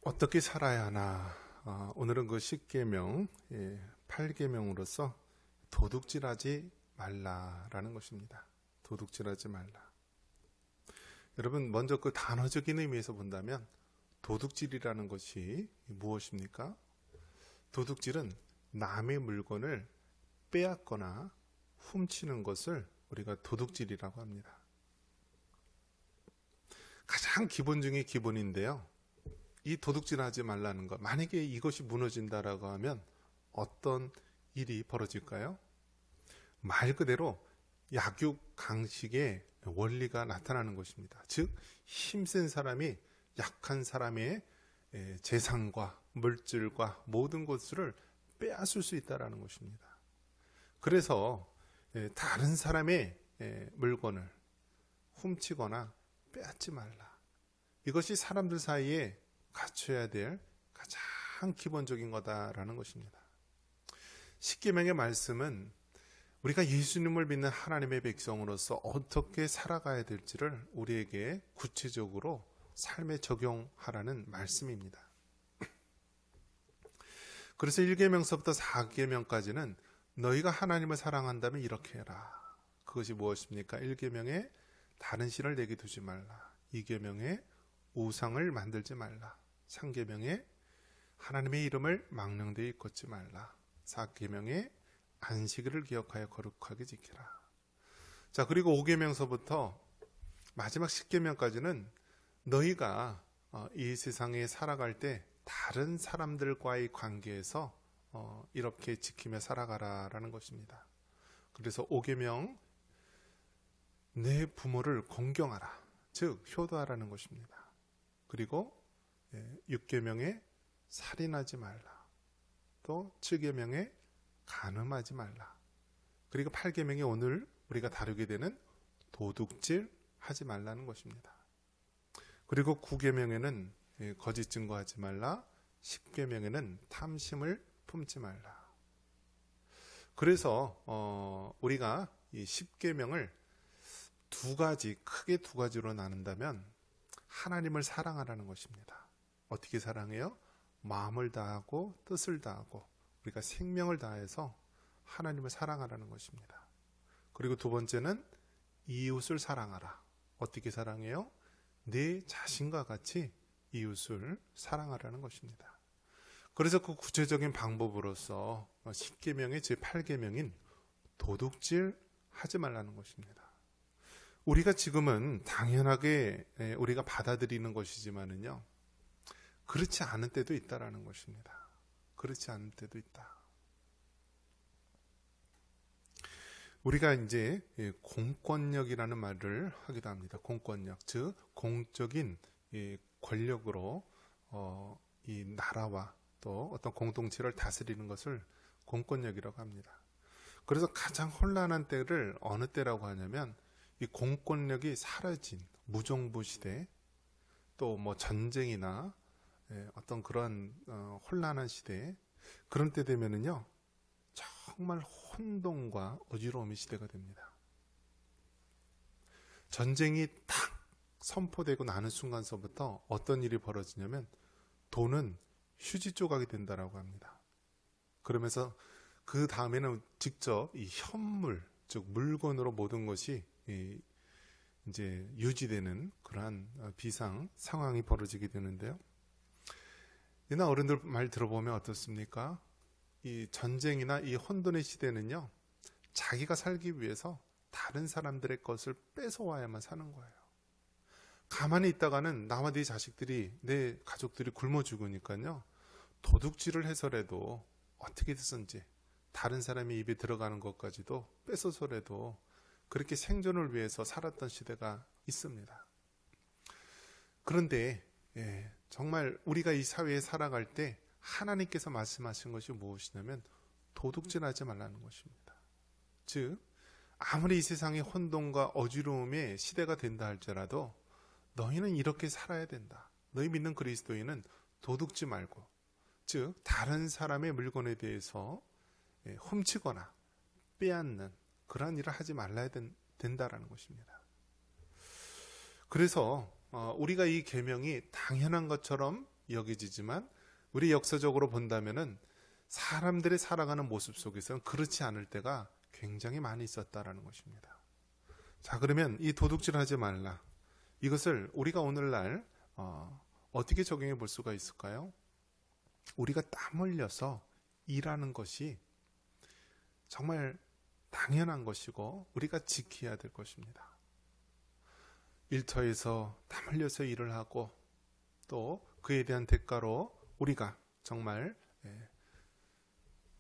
어떻게 살아야 하나? 오늘은 그 10계명, 8계명으로서 도둑질하지 말라라는 것입니다. 도둑질하지 말라. 여러분, 먼저 그 단어적인 의미에서 본다면 도둑질이라는 것이 무엇입니까? 도둑질은 남의 물건을 빼앗거나 훔치는 것을 우리가 도둑질이라고 합니다. 가장 기본 중에 기본인데요. 이 도둑질하지 말라는 것, 만약에 이것이 무너진다라고 하면 어떤 일이 벌어질까요? 말 그대로 약육강식의 원리가 나타나는 것입니다. 즉 힘센 사람이 약한 사람의 재산과 물질과 모든 것을 빼앗을 수 있다는 것입니다. 그래서 다른 사람의 물건을 훔치거나 빼앗지 말라. 이것이 사람들 사이에 갖춰야 될 가장 기본적인 거다라는 것입니다. 십계명의 말씀은 우리가 예수님을 믿는 하나님의 백성으로서 어떻게 살아가야 될지를 우리에게 구체적으로 삶에 적용하라는 말씀입니다. 그래서 1계명서부터 4계명까지는 너희가 하나님을 사랑한다면 이렇게 해라. 그것이 무엇입니까? 1계명에 다른 신을 내게 두지 말라. 2계명에 우상을 만들지 말라. 3계명에 하나님의 이름을 망령되이 걷지 말라. 4계명에 안식일을 기억하여 거룩하게 지키라. 자, 그리고 5계명서부터 마지막 10계명까지는 너희가 이 세상에 살아갈 때 다른 사람들과의 관계에서 이렇게 지키며 살아가라라는 것입니다. 그래서 5계명 내 부모를 공경하라. 즉 효도하라는 것입니다. 그리고 6계명에 살인하지 말라. 또 7계명에 간음하지 말라. 그리고 8계명에 오늘 우리가 다루게 되는 도둑질 하지 말라는 것입니다. 그리고 9계명에는 거짓 증거하지 말라. 10계명에는 탐심을 품지 말라. 그래서 우리가 이 10계명을 크게 두 가지로 나눈다면 하나님을 사랑하라는 것입니다. 어떻게 사랑해요? 마음을 다하고 뜻을 다하고 우리가 생명을 다해서 하나님을 사랑하라는 것입니다. 그리고 두 번째는 이웃을 사랑하라. 어떻게 사랑해요? 내 자신과 같이 이웃을 사랑하라는 것입니다. 그래서 그 구체적인 방법으로서 10계명의 제8계명인 도둑질 하지 말라는 것입니다. 우리가 지금은 당연하게 우리가 받아들이는 것이지만은요, 그렇지 않은 때도 있다라는 것입니다. 그렇지 않은 때도 있다. 우리가 이제 공권력이라는 말을 하기도 합니다. 공권력, 즉 공적인 권력으로 이 나라와 또 어떤 공동체를 다스리는 것을 공권력이라고 합니다. 그래서 가장 혼란한 때를 어느 때라고 하냐면 이 공권력이 사라진 무정부 시대, 또 뭐 전쟁이나 어떤 그런 혼란한 시대, 그런 때 되면은요 정말 혼돈과 어지러움의 시대가 됩니다. 전쟁이 탁 선포되고 나는 순간서부터 어떤 일이 벌어지냐면 돈은 휴지 조각이 된다라고 합니다. 그러면서 그 다음에는 직접 이 현물, 즉 물건으로 모든 것이 이제 유지되는 그러한 비상 상황이 벌어지게 되는데요. 이나 어른들 말 들어보면 어떻습니까? 이 전쟁이나 이 혼돈의 시대는요, 자기가 살기 위해서 다른 사람들의 것을 뺏어와야만 사는 거예요. 가만히 있다가는 나와 네 자식들이, 내 가족들이 굶어 죽으니까요, 도둑질을 해서라도 어떻게든지 다른 사람의 입에 들어가는 것까지도 뺏어서라도 그렇게 생존을 위해서 살았던 시대가 있습니다. 그런데 정말 우리가 이 사회에 살아갈 때 하나님께서 말씀하신 것이 무엇이냐면 도둑질하지 말라는 것입니다. 즉 아무리 이 세상에 혼돈과 어지러움의 시대가 된다 할지라도 너희는 이렇게 살아야 된다. 너희 믿는 그리스도인은 도둑지 말고, 즉 다른 사람의 물건에 대해서 훔치거나 빼앗는 그러한 일을 하지 말아야 된다라는 것입니다. 그래서 우리가 이 계명이 당연한 것처럼 여겨지지만 우리 역사적으로 본다면은 사람들이 살아가는 모습 속에서는 그렇지 않을 때가 굉장히 많이 있었다라는 것입니다. 자, 그러면 이 도둑질하지 말라, 이것을 우리가 오늘날 어떻게 적용해 볼 수가 있을까요? 우리가 땀 흘려서 일하는 것이 정말 당연한 것이고 우리가 지켜야 될 것입니다. 일터에서 땀 흘려서 일을 하고 또 그에 대한 대가로 우리가 정말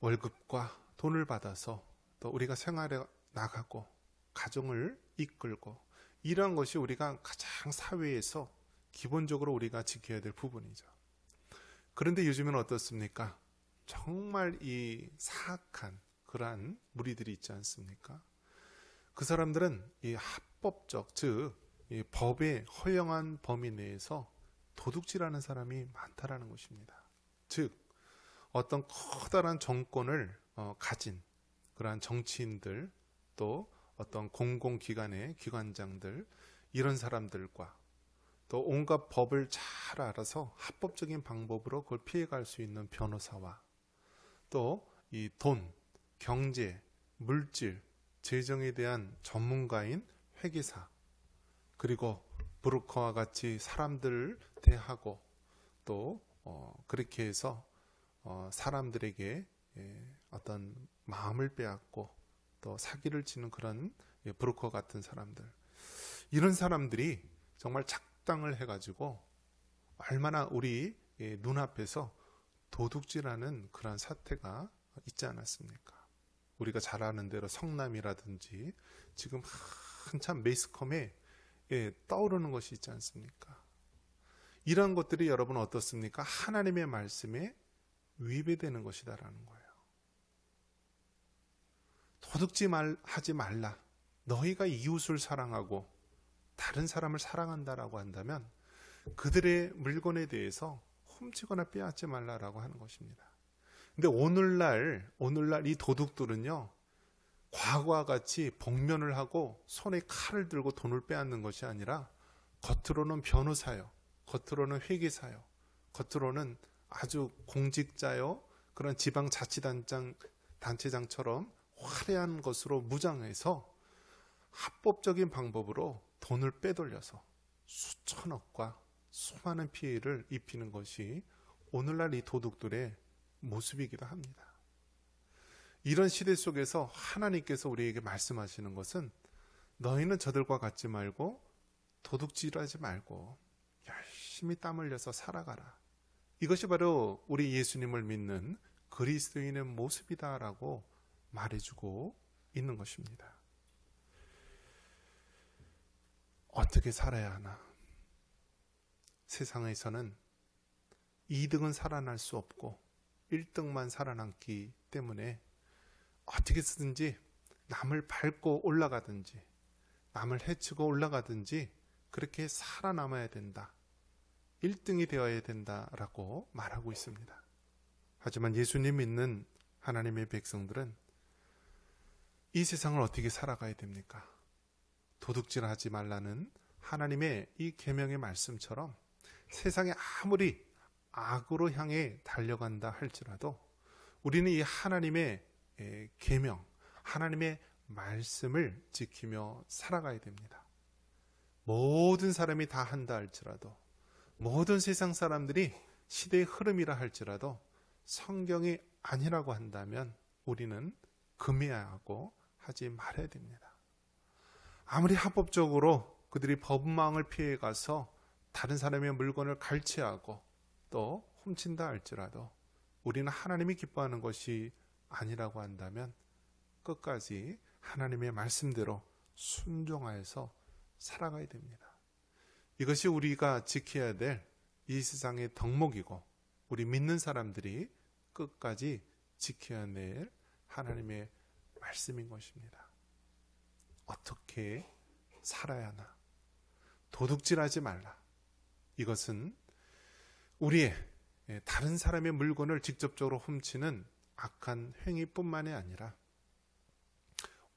월급과 돈을 받아서 또 우리가 생활에 나가고 가정을 이끌고 이러한 것이 우리가 가장 사회에서 기본적으로 우리가 지켜야 될 부분이죠. 그런데 요즘은 어떻습니까? 정말 이 사악한 그러한 무리들이 있지 않습니까? 그 사람들은 이 합법적, 즉 이 법에 허용한 범위 내에서 도둑질하는 사람이 많다라는 것입니다. 즉 어떤 커다란 정권을 가진 그러한 정치인들, 또 어떤 공공기관의 기관장들, 이런 사람들과 또 온갖 법을 잘 알아서 합법적인 방법으로 그걸 피해갈 수 있는 변호사와 또 이 돈, 경제, 물질, 재정에 대한 전문가인 회계사, 그리고 브로커와 같이 사람들을 대하고 또 그렇게 해서 사람들에게 어떤 마음을 빼앗고 또 사기를 치는 그런 브로커 같은 사람들, 이런 사람들이 정말 작당을 해가지고 얼마나 우리 눈앞에서 도둑질하는 그런 사태가 있지 않았습니까? 우리가 잘 아는 대로 성남이라든지 지금 한참 매스컴에 떠오르는 것이 있지 않습니까? 이런 것들이 여러분 어떻습니까? 하나님의 말씀에 위배되는 것이다라는 거예요. 도둑질하지 말라, 너희가 이웃을 사랑하고 다른 사람을 사랑한다라고 한다면 그들의 물건에 대해서 훔치거나 빼앗지 말라라고 하는 것입니다. 근데 오늘날 이 도둑들은요, 과거와 같이 복면을 하고 손에 칼을 들고 돈을 빼앗는 것이 아니라 겉으로는 변호사요, 겉으로는 회계사요, 겉으로는 아주 공직자요, 그런 지방자치단체장처럼 화려한 것으로 무장해서 합법적인 방법으로 돈을 빼돌려서 수천억과 수많은 피해를 입히는 것이 오늘날 이 도둑들의 모습이기도 합니다. 이런 시대 속에서 하나님께서 우리에게 말씀하시는 것은 너희는 저들과 같지 말고 도둑질하지 말고 열심히 땀 흘려서 살아가라. 이것이 바로 우리 예수님을 믿는 그리스도인의 모습이다라고 말해주고 있는 것입니다. 어떻게 살아야 하나? 세상에서는 2등은 살아날 수 없고 1등만 살아남기 때문에 어떻게 쓰든지 남을 밟고 올라가든지 남을 해치고 올라가든지 그렇게 살아남아야 된다, 1등이 되어야 된다라고 말하고 있습니다. 하지만 예수님 믿는 하나님의 백성들은 이 세상을 어떻게 살아가야 됩니까? 도둑질하지 말라는 하나님의 이 계명의 말씀처럼 세상에 아무리 악으로 향해 달려간다 할지라도 우리는 이 하나님의 계명, 하나님의 말씀을 지키며 살아가야 됩니다. 모든 사람이 다 한다 할지라도, 모든 세상 사람들이 시대의 흐름이라 할지라도 성경이 아니라고 한다면 우리는 금해야 하고 하지 말아야 됩니다. 아무리 합법적으로 그들이 법망을 피해가서 다른 사람의 물건을 갈취하고 또 훔친다 할지라도 우리는 하나님이 기뻐하는 것이 아니라고 한다면 끝까지 하나님의 말씀대로 순종하여서 살아가야 됩니다. 이것이 우리가 지켜야 될 이 세상의 덕목이고 우리 믿는 사람들이 끝까지 지켜야 될 하나님의 말씀인 것입니다. 어떻게 살아야 하나? 도둑질하지 말라. 이것은 우리의 다른 사람의 물건을 직접적으로 훔치는 악한 행위뿐만이 아니라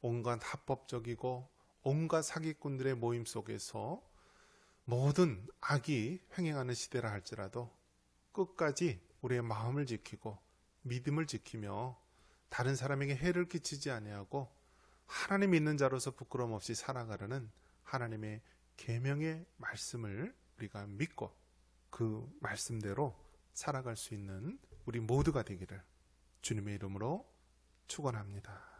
온갖 합법적이고 온갖 사기꾼들의 모임 속에서 모든 악이 횡행하는 시대라 할지라도 끝까지 우리의 마음을 지키고 믿음을 지키며 다른 사람에게 해를 끼치지 아니하고 하나님 믿는 자로서 부끄러움 없이 살아가려는 하나님의 계명의 말씀을 우리가 믿고 그 말씀대로 살아갈 수 있는 우리 모두가 되기를 주님의 이름으로 축원합니다.